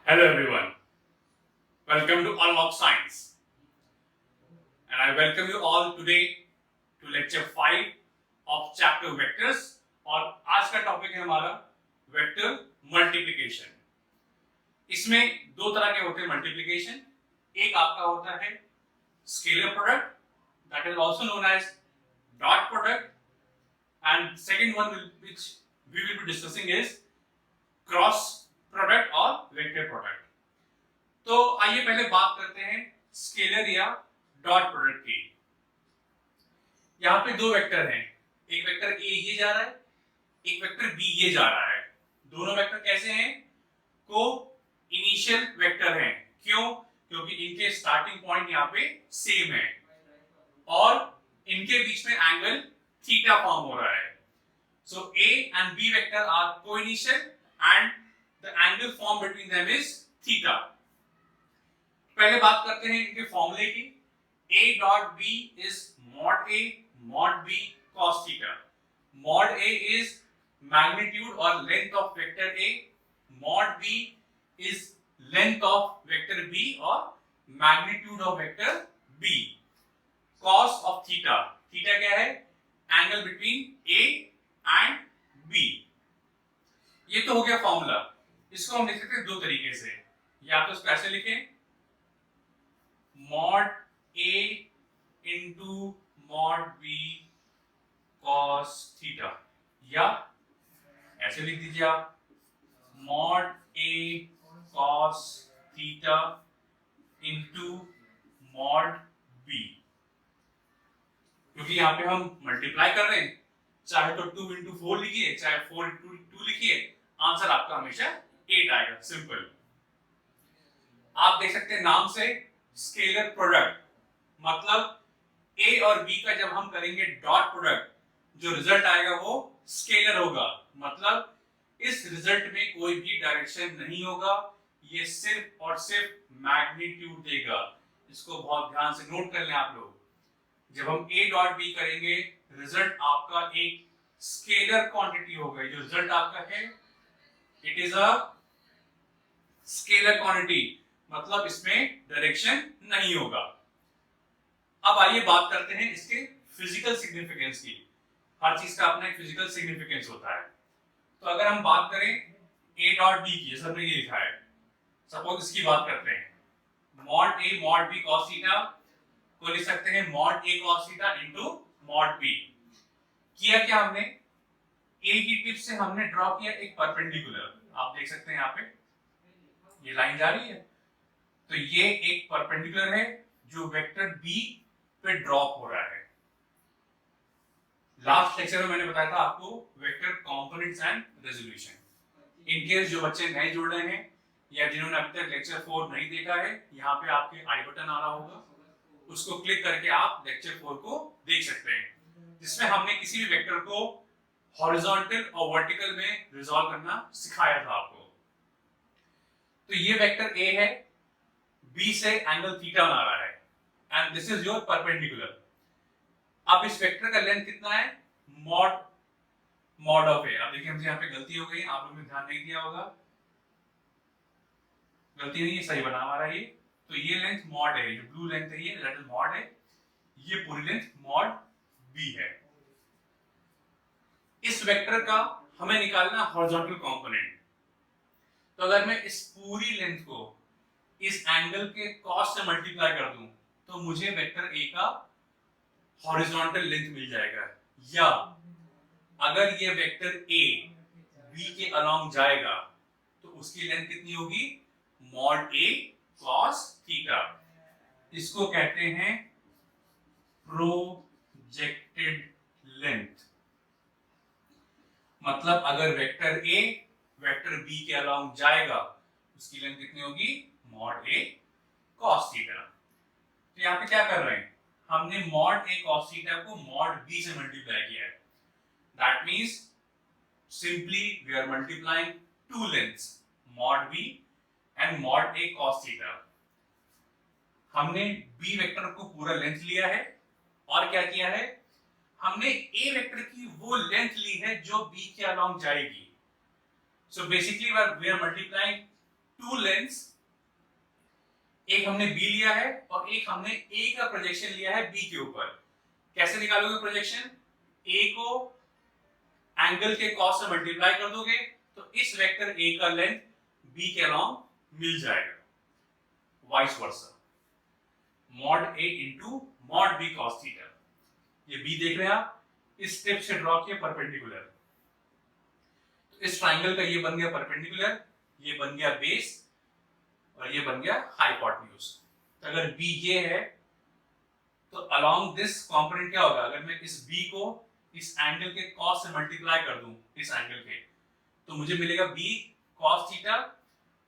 Hello everyone, welcome to Unlock Science and I welcome you all today to lecture 5 of chapter vectors और आज का topic है हमारा vector multiplication. इसमें दो तरह के होते हैं मल्टीप्लिकेशन, एक आपका होता है scalar product that is also known as dot product and second one which we will be discussing is cross product और वेक्टर प्रोडक्ट। तो आइए पहले बात करते हैं स्केलर या डॉट प्रोडक्ट की। यहाँ पे दो वेक्टर हैं, एक वेक्टर ए ये जा रहा है, एक वेक्टर बी ये जा रहा है। दोनों वेक्टर कैसे हैं? को इनिशियल वेक्टर हैं। क्यों? क्योंकि इनके स्टार्टिंग पॉइंट यहाँ पे सेम है और इनके बीच में एंगल थीटा फॉर्म हो रहा है। So A and B vector are coinitial and the angle form between them is theta. पहले बात करते हैं इनके फॉर्मूले की। A dot B is mod A mod B cos theta. Mod A is magnitude or length of vector A. Mod B is length of vector B or magnitude of vector B. Cos of theta. Theta क्या है? Angle between A and B. ये तो हो गया formula. इसको हम लिख सकते हैं दो तरीके से, या तो इसको ऐसे लिखें mod A into mod B cos theta, या ऐसे लिख दीजिए आप mod A cos theta into mod B। क्योंकि यहाँ पे हम मल्टीप्लाई कर रहे हैं, चाहे तो 2 into 4 लिखिए, चाहे 4 into 2 लिखिए, आंसर आपका हमेशा 8 आएगा। सिंपल। आप देख सकते हैं नाम से स्केलर प्रोडक्ट, मतलब ए और बी का जब हम करेंगे डॉट प्रोडक्ट, जो रिजल्ट आएगा वो स्केलर होगा। मतलब इस रिजल्ट में कोई भी डायरेक्शन नहीं होगा, ये सिर्फ और सिर्फ मैग्नीट्यूड देगा। इसको बहुत ध्यान से नोट कर लें आप लोग। जब हम ए डॉट बी करेंगे, रिजल्ट आपका एक स्केलर क्वांटिटी होगा। जो रिजल्ट आपका है it is a scalar quantity, मतलब इसमें डायरेक्शन नहीं होगा। अब आइए बात करते हैं इसके फिजिकल सिग्निफिकेंस की। हर चीज का अपना एक फिजिकल सिग्निफिकेंस होता है। तो अगर हम बात करें ए डॉट बी की, जैसा हमने ये लिखा है, सपोज इसकी बात करते हैं, mod A mod B cos theta को लिख सकते हैं mod A cos theta into mod B. किया क्या हमने? ए की टिप से हमने ड्रॉ किया एक परपेंडिकुलर, आप देख सकते हैं यहाँ पे ये लाइन जा रही है, तो ये एक परपेंडिकुलर है जो वेक्टर बी पे ड्रॉप हो रहा है। लास्ट लेक्चर में मैंने बताया था आपको vector components and resolution. In case जो बच्चे नए जुड़ रहे हैं या जिन्होंने अभी तक लेक्चर 4 नहीं देखा है, यहाँ पे आपके आई बटन आ रहा होगा, उसको क्लिक करके आप लेक्चर 4 को देख सकते हैं, जिसमें हमने किसी भी वेक्टर को हॉरिजॉन्टल और वर्टिकल में रिजॉल्व करना सिखाया था आपको। तो ये वेक्टर ए है, बी से एंगल थीटा बना रहा है and this is your perpendicular. अब इस वेक्टर का लेंथ कितना है? मॉड ऑफ ए। अब देखिए हमसे यहाँ पे गलती हो गई, आप लोगों ने ध्यान नहीं दिया होगा, गलती नहीं है, सही बना हमारा ये। तो ये लेंथ मॉड है, जो ब्लू लेंथ है ये दैट इज मॉड है, ये पूरी लेंथ मॉड बी है। इस वेक्टर का हमें निकालना हॉरिजॉन्टल कंपोनेंट। तो अगर मैं इस पूरी लेंथ को इस एंगल के कॉस से मल्टीप्लाई कर दूं तो मुझे वेक्टर ए का हॉरिजॉन्टल लेंथ मिल जाएगा। या अगर ये वेक्टर ए बी के अलोंग जाएगा तो उसकी लेंथ कितनी होगी? Mod A cos theta. इसको कहते हैं प्रोजेक्टेड लेंथ। मतलब अगर वेक्टर ए वेक्टर बी के अलोंग जाएगा, उसकी लेंथ कितनी होगी? Mod A cos theta. तो यहाँ पे क्या कर रहे हैं? हमने मॉड ए कॉस थीटा को मॉड बी से मल्टीप्लाई किया है। That means simply we are multiplying two lengths, mod B and mod A cos theta. हमने बी वेक्टर को पूरा लेंथ लिया है और क्या किया है? हमने ए वेक्टर की वो लेंथ ली है जो बी के अलोंग जाएगी। So basically we are multiplying two lengths, एक हमने बी लिया है और एक हमने ए का प्रोजेक्शन लिया है बी के ऊपर। कैसे निकालोगे प्रोजेक्शन? ए को एंगल के कॉस से मल्टीप्लाई कर दोगे तो इस वेक्टर ए का लेंथ बी के अलोंग मिल जाएगा, vice versa, mod A into mod B cos theta. ये बी देख रहे हैं आप, इस टिप से ड्रॉ किया परपेंडिकुलर, तो इस ट्राइंगल का ये बन गया परपेंडिकुलर, ये बन गया बेस और ये बन गया हाइपोटेन्यूज। तो अगर बी ये है तो अलोंग दिस कंपोनेंट क्या होगा? अगर मैं इस बी को इस एंगल के कॉस से मल्टीप्लाई कर दूं इस एंगल के, तो मुझे मिलेगा बी कॉस थीटा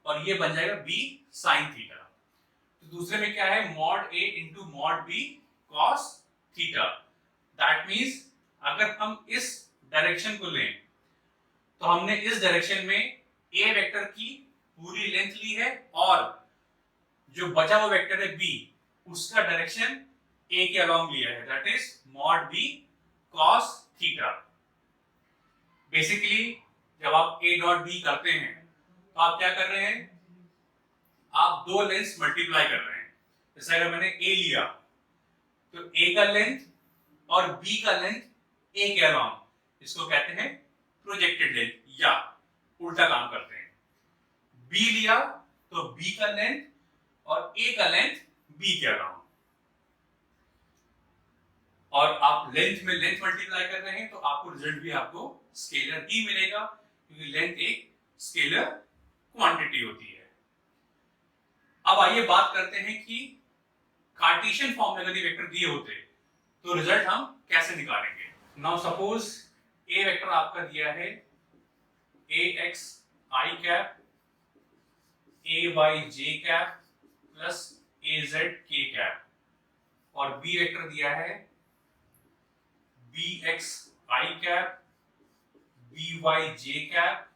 और ये बन जाएगा बी साइन थीटा। तो दूसरे में क्या है? Mod A into mod B cos theta. That means अगर हम इस डायरेक्शन को लें तो हमने इस डायरेक्शन में ए वेक्टर की पूरी लेंथ ली है और जो बचा हुआ वेक्टर है बी, उसका डायरेक्शन ए के अलोंग लिया है, that is mod B cos theta. Basically जब आप ए डॉट बी करते हैं तो आप क्या कर रहे हैं? आप दो लेंथ मल्टीप्लाई कर रहे हैं। जैसे अगर मैंने ए लिया तो ए का लेंथ और बी का लेंथ ए के अलोंग, इसको कहते हैं प्रोजेक्टेड लेंथ, या उल्टा काम करते हैं। बी लिया तो बी का लेंथ और ए का लेंथ बी के अलोंग, और आप लेंथ में लेंथ मल्टीप्लाई कर रहे हैं तो आपको रिजल्ट भी आपको स्केलर ही मिलेगा, क्योंकि लेंथ एक स्केलर क्वांटिटी होती है। अब आइए बात करते हैं कि कार्टेशियन फॉर्म में यदि वेक्टर दिए होते तो रिजल्ट हम कैसे निकालेंगे। नाउ सपोज ए वेक्टर आपका दिया है A X I cap A Y J cap plus A Z K cap, और बी वेक्टर दिया है B X I cap B Y J cap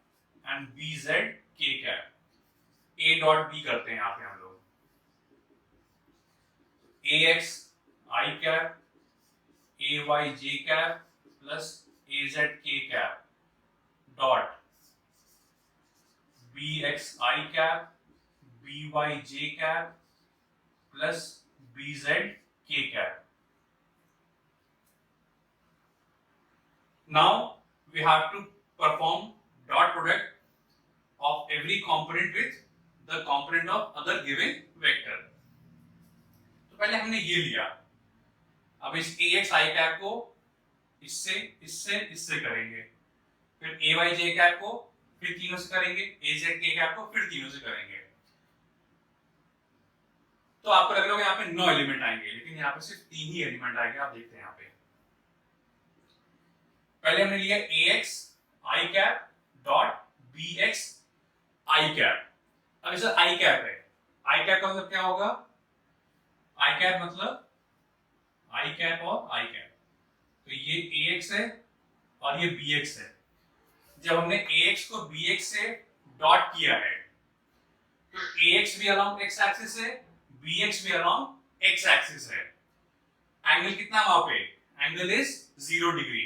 and B Z K cap. A dot B करते हैं यहाँ पे हम लोग, A X I cap A Y J cap plus A Z K cap dot B X I cap B Y J cap plus B Z K cap. Now we have to perform dot product of every component with the component of other given vector. तो पहले हमने ये लिया, अब इस ए X I cap को इससे इससे इससे करेंगे, फिर ए वाई जे कैप को फिर तीनों से करेंगे, ए जेड के कैप को फिर तीनों से करेंगे। तो आपको लग रहा होगा यहाँ पे 9 एलिमेंट आएंगे, लेकिन यहाँ पे सिर्फ 3 ही एलिमेंट आएंगे। आप देखते हैं यहाँ पे पहले हमने लिया ए X I cap dot B X I cap. अब इसे आई कैप है, आई कैप का मतलब क्या होगा? आई कैप मतलब आई कैप और आई कैप, तो ये ए एक्स है और ये बी एक्स है। जब हमने ए एक्स को बी एक्स से डॉट किया है तो ए एक्स भी अलोंग एक्स एक्सिस है, बी एक्स भी अलोंग एक्स एक्सिस है। एंगल कितना वहां पे? एंगल इज 0 डिग्री,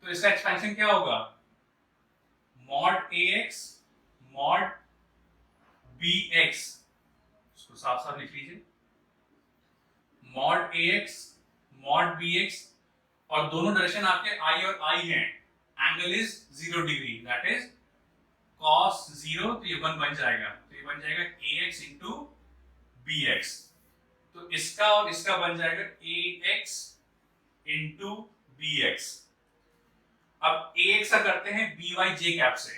तो इसका एक्सपेंशन क्या होगा? मॉड ए एक्स मॉड बी एक्स, इसको साफ साफ लिख लीजिए, मॉड ए एक्स मॉड बी एक्स, और दोनों डायरेक्शन आपके आई और आई हैं, angle is 0 degree, that is cos 0, तो ये 1 बन जाएगा, तो ये बन जाएगा ए एक्स इंटू बी एक्स। तो इसका और इसका बन जाएगा ए एक्स इंटू बी एक्स। अब ए एक्स का करते हैं बी वाई जे कैप से,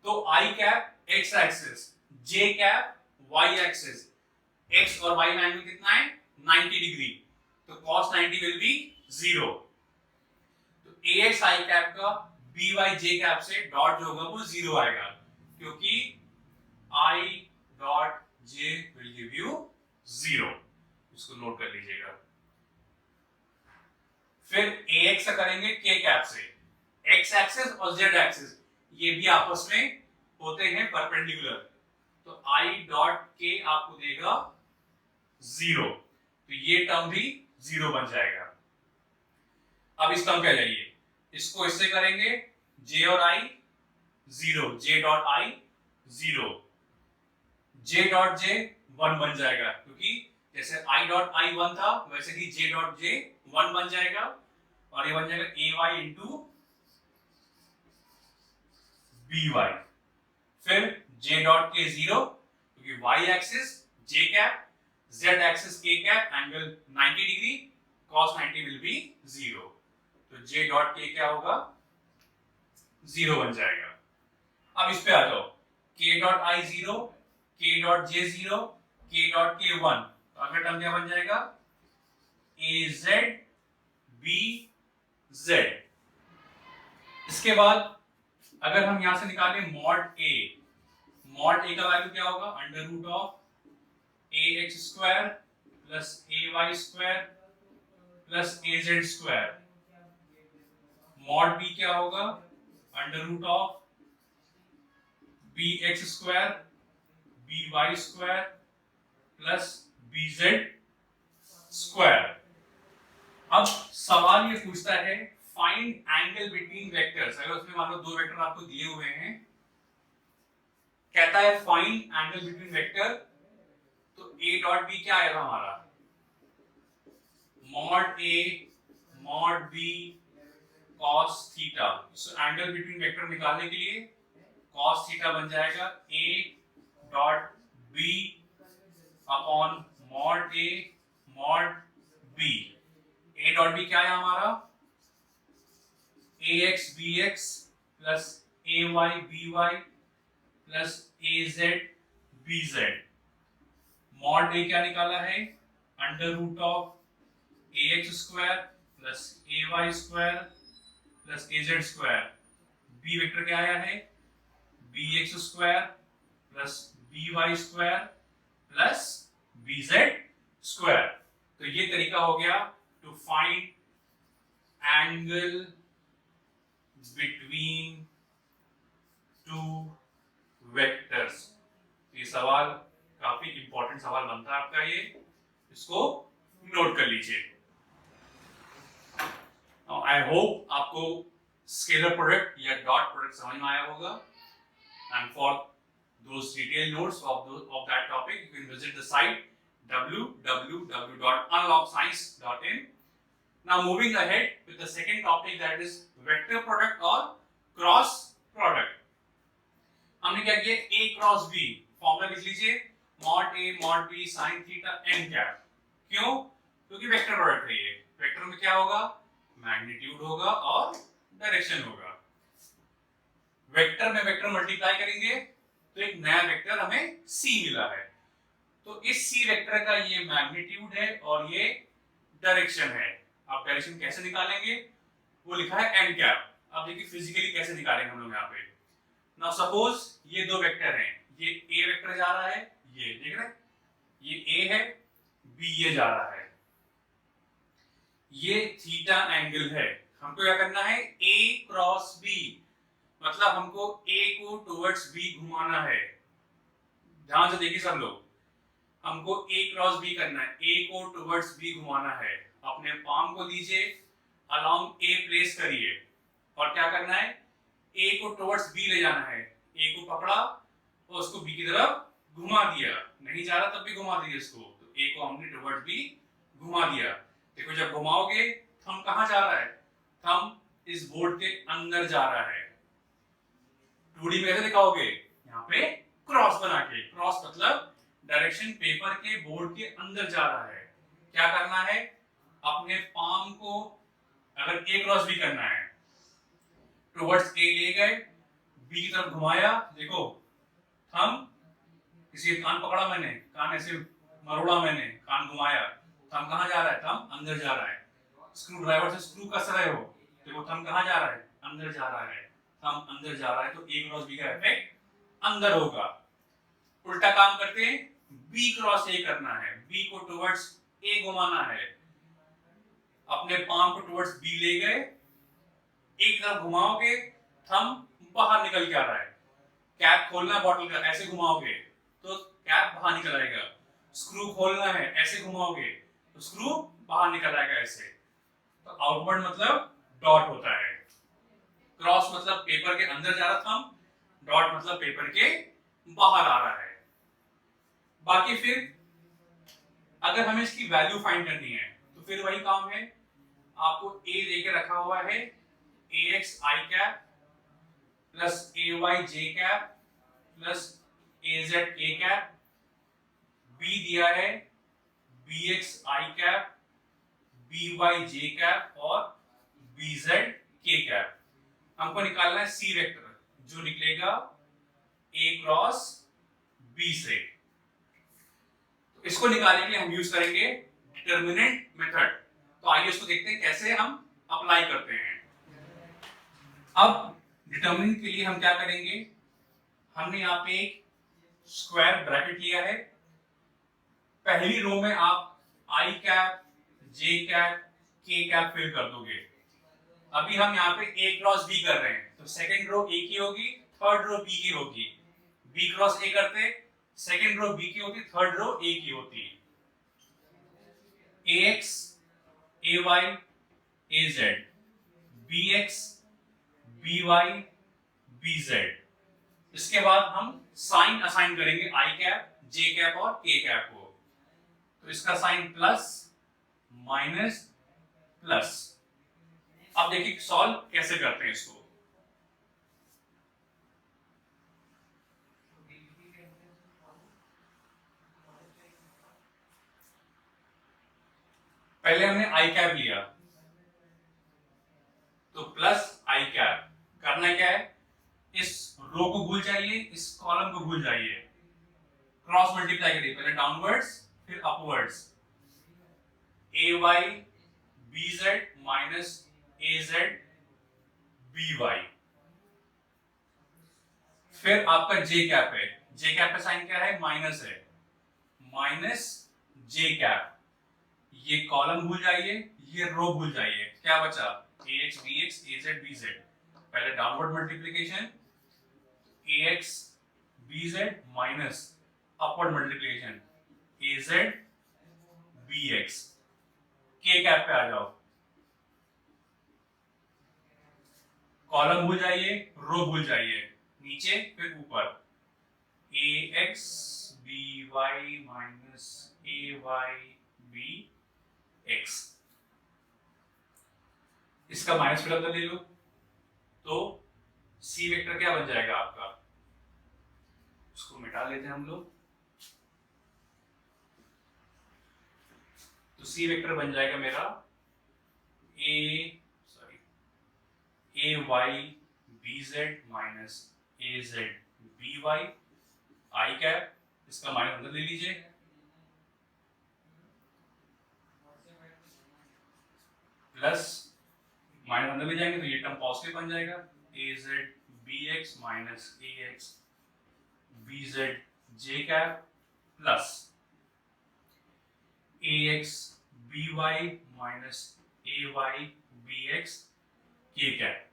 तो आई कैप एक्स एक्सिस, जे कैप वाई एक्सिस, एक्स और वाई में एंगल कितना है? 90 डिग्री, तो cos 90 विल बी 0। तो ए एक्स आई कैप का बी वाई जे कैप से डॉट जो होगा वो 0 आएगा, क्योंकि I dot J will give you 0। इसको नोट कर लीजिएगा। फिर ए एक्स का करेंगे के कैप से, एक्स एक्सिस और जेड एक्सिस ये भी आपस में होते हैं परपेंडिकुलर, तो आई डॉट के आपको देगा 0, तो ये टर्म भी 0 बन जाएगा। अब इस टर्म पे आ जाइए, इसको इससे करेंगे जे और आई 0, J dot I 0, J dot J 1 बन जाएगा, क्योंकि जैसे आई डॉट आई 1 था वैसे ही जे डॉट जे 1 बन जाएगा, और ये बन जाएगा ए वाई इंटू बी वाई। फिर जे डॉट के 0, क्योंकि वाई एक्सिस जे कैप, जेड एक्सिस के cap, angle 90 degree, cos 90 will be 0, तो जे डॉट के क्या होगा 0 बन जाएगा। अब इस पे आ जाओ, k dot I 0, k dot J 0, k dot के 1, तो अगला टर्म क्या बन जाएगा ए जेड बी जेड। इसके बाद अगर हम यहां से निकालें मॉड ए का वैल्यू क्या होगा under root of A X square plus A Y square plus A Z square. Mod B क्या होगा under root of B X square B Y square plus B Z square. अब सवाल ये पूछता है फाइंड एंगल बिटवीन वेक्टर्स। अगर उसमें मान लो दो वेक्टर आपको दिए हुए हैं, कहता है फाइंड एंगल बिटवीन वेक्टर, तो a डॉट b क्या आएगा हमारा mod a mod b cos theta. So angle between vector निकालने के लिए cos थीटा बन जाएगा a dot b upon mod a mod b। a dot b क्या है हमारा ax bx plus ay by plus az bz। Mod a क्या निकाला है under root of ax square plus ay square plus az square. b vector क्या आया है bx square plus by square plus bz square. तो ये तरीका हो गया to find angle between two vectors. ये सवाल काफी इंपॉर्टेंट सवाल बनता है आपका, ये इसको नोट कर लीजिए। आई होप आपको स्केलर प्रोडक्ट या डॉट प्रोडक्ट समझ में आया होगा। And for those detailed notes of that topic, you can visit the site www.unlockscience.in. Now moving ahead with the second topic, that is vector product or cross product. हमने क्या किया a cross b formula लिख लीजिए mod a mod b sin theta n cap. क्यों? क्योंकि vector product है ये। Vector में क्या होगा मैग्नीट्यूड होगा और डायरेक्शन होगा। वेक्टर में वेक्टर मल्टीप्लाई करेंगे तो एक नया वेक्टर हमें c मिला है। तो इस c वेक्टर का ये मैग्नीट्यूड है और ये डायरेक्शन है। आप डायरेक्शन कैसे निकालेंगे वो लिखा है n कैप। अब देखिए फिजिकली कैसे निकालेंगे हम लोग यहाँ पे। नाउ सपोज ये दो वेक्टर हैं, ये a वेक्टर जा रहा है, ये देख रहे हैं ये a है, b ये जा रहा है, ये थीटा एंगल है। हमको क्या करना है a क्रॉस b, मतलब हमको a को टुवर्ड्स b घुमाना है। ध्यान से देखिए सब लोग, हमको a क्रॉस b करना है, a को टुवर्ड्स b घुमाना है। अपने पाम को लीजिए अलोंग a प्लेस करिए और क्या करना है a को टुवर्ड्स b ले जाना है। a को पकड़ा और उसको b की तरफ घुमा दिया, नहीं जा रहा तब भी घुमा दीजिए इसको। तो a को हमने टुवर्ड्स b घुमा दिया। देखो जब घुमाओगे थंब कहाँ जा रहा है, थंब इस बोर्ड के अंदर जा रहा है। 2D में कैसे दिखाओगे यहाँ पे क्रॉस बना के। क्रॉस मतलब डायरेक्शन पेपर के बोर्ड के अंदर जा रहा है। क्या करना है अपने पाम को अगर a क्रॉस b करना है टुवर्ड्स a ले गए, b की तरफ घुमाया, देखो थंब किसी कान पकड़ा मैंने, कान ऐसे मरोड़ा मैंने, कान घुमाया, थंब कहाँ जा रहा है थंब अंदर जा रहा है। स्क्रू ड्राइवर से स्क्रू कस रहे हो, देखो थंब कहाँ जा रहा है अंदर जा रहा है, थंब अंदर जा रहा है, तो a क्रॉस b का इफेक्ट अंदर होगा। उल्टा काम करते हैं b क्रॉस a करना है, b को टुवर्ड्स a घुमाना है। अपने पाम को टुवर्ड्स b ले गए, एक तरफ घुमाओगे थंब बाहर निकल के आ रहा है। कैप खोलना है बॉटल का, ऐसे घुमाओगे तो कैप बाहर निकल आएगा। स्क्रू खोलना है, ऐसे घुमाओगे तो स्क्रू बाहर निकल आएगा ऐसे। तो आउटवर्ड मतलब डॉट होता है। क्रॉस मतलब पेपर के अंदर जा रहा थंब, डॉट मतलब पेपर के बाहर आ रहा है। बाकी फिर अगर हमें इसकी वैल्यू फाइंड करनी है तो फिर वही काम है, आपको ए देके रखा हुआ है A X I cap plus A Y J cap plus A Z K cap, B दिया है B X I cap B Y J cap और बी जेड के कैप। हमको निकालना है सी वेक्टर जो निकलेगा ए क्रॉस बी से। तो इसको निकालने के लिए हम यूज करेंगे डिटर्मिनेंट मेथड। तो आइए इसको देखते हैं कैसे हम अप्लाई करते हैं। अब डिटर्मिनेंट के लिए हम क्या करेंगे, हमने यहाँ पे एक स्क्वायर ब्रैकेट लिया है। पहली रो में आप आई कैप जे कैप के कैप फिल कर दोगे। अभी हम यहाँ पे ए क्रॉस बी कर रहे हैं तो सेकेंड रो ए की होगी, थर्ड रो बी की होगी। बी क्रॉस ए करते, सेकेंड रो बी की होती, थर्ड रो ए की होती। A X A Y A Z, B X B Y B Z. इसके बाद हम साइन असाइन करेंगे आई कैप जे कैप और के कैप को। तो इसका साइन प्लस माइनस प्लस। अब देखिए सॉल्व कैसे करते हैं इसको। पहले हमने आई कैप लिया तो प्लस आई कैप। करना क्या है, इस रो को भूल जाइए, इस कॉलम को भूल जाइए, क्रॉस मल्टीप्लाई करिए, पहले डाउनवर्ड्स फिर अपवर्ड्स। ए वाई बी जेड माइनस ए जेड बी वाई। फिर आपका जे कैप है, जे कैप का साइन क्या है, माइनस है, माइनस जे कैप। ये कॉलम भूल जाइए, ये रो भूल जाइए, क्या बचा A X B X A Z B Z. पहले downward multiplication A X B Z minus upward multiplication A Z B X. K cap पे आ जाओ, कॉलम भूल जाइए, रो भूल जाइए, नीचे फिर ऊपर ए एक्स बी वाई माइनस ए वाई बी एक्स। इसका माइनस प्रोडक्ट ले लो तो सी वेक्टर क्या बन जाएगा आपका, उसको मिटा लेते हैं हम लोग। तो सी वेक्टर बन जाएगा मेरा ए वाई बी जेड माइनस ए जेड बी वाई आई कैप। इसका माइनस अंदर ले लीजिए, प्लस माइनस अंदर ले जाएंगे तो ये टर्म पॉजिटिव बन जाएगा। ए जेड बी एक्स माइनस ए X B Z J cap plus ए एक्स बी वाई माइनस ए Y B X K cap.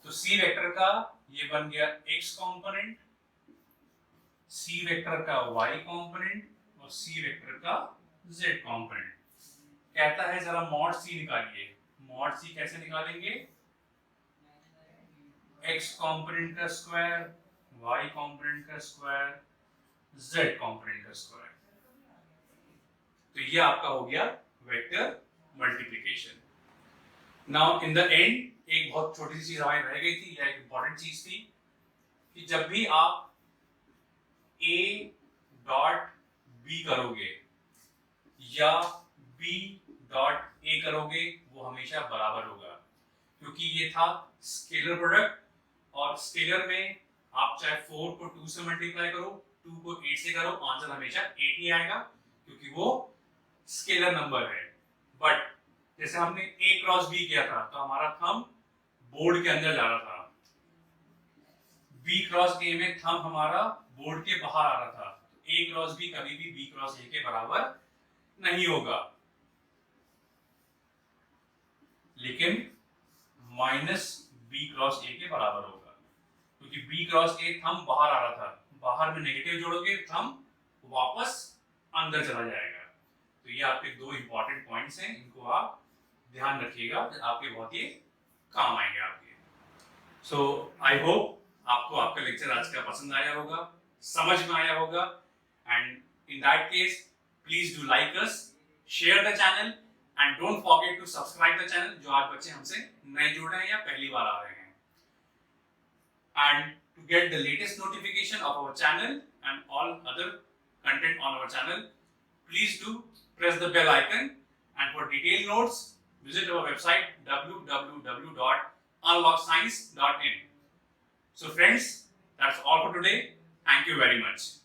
तो सी वेक्टर का ये बन गया एक्स कंपोनेंट, सी वेक्टर का वाई कंपोनेंट और सी वेक्टर का जेड कंपोनेंट। कहता है जरा मॉड सी निकालिए। मॉड सी कैसे निकालेंगे, एक्स कंपोनेंट का स्क्वायर वाई कंपोनेंट का स्क्वायर जेड कंपोनेंट का स्क्वायर। तो ये आपका हो गया vector multiplication. Now in the end एक बहुत छोटी सी चीज हमारी रह गई थी, यह एक इंपॉर्टेंट चीज थी कि जब भी आप ए डॉट बी करोगे या बी डॉट ए करोगे वो हमेशा बराबर होगा, क्योंकि ये था स्केलर प्रोडक्ट। और स्केलर में आप चाहे 4 को 2 से मल्टीप्लाई करो, 2 को 8 से करो, आंसर हमेशा 8 ही आएगा क्योंकि वो स्केलर नंबर है। बट जैसे हमने ए क्रॉस बी किया था तो हमारा थंब बोर्ड के अंदर जा रहा था, बी क्रॉस ए में थंब हमारा बोर्ड के बाहर आ रहा था। तो ए क्रॉस बी कभी भी बी क्रॉस ए के बराबर नहीं होगा, लेकिन माइनस बी क्रॉस ए के बराबर होगा क्योंकि बी क्रॉस ए थंब बाहर आ रहा था, बाहर में नेगेटिव जोड़ोगे थंब वापस अंदर चला जाएगा। तो ये आपके दो इंपॉर्टेंट पॉइंट्स हैं, इनको आप ध्यान रखिएगा, आपके बहुत ही काम आएंगे आपके। सो आई होप आपको आपका लेक्चर आज का पसंद आया होगा, समझ में आया होगा। And In that case, please do like us, share the channel and don't forget to subscribe the channel जो आज बच्चे हमसे नए जुड़ रहे हैं या पहली बार आ रहे हैं. And to get the latest notification of our channel and all other content on our channel, please do press the bell icon, and for detailed notes visit our website www.unlockscience.in. So friends, that's all for today. Thank you very much.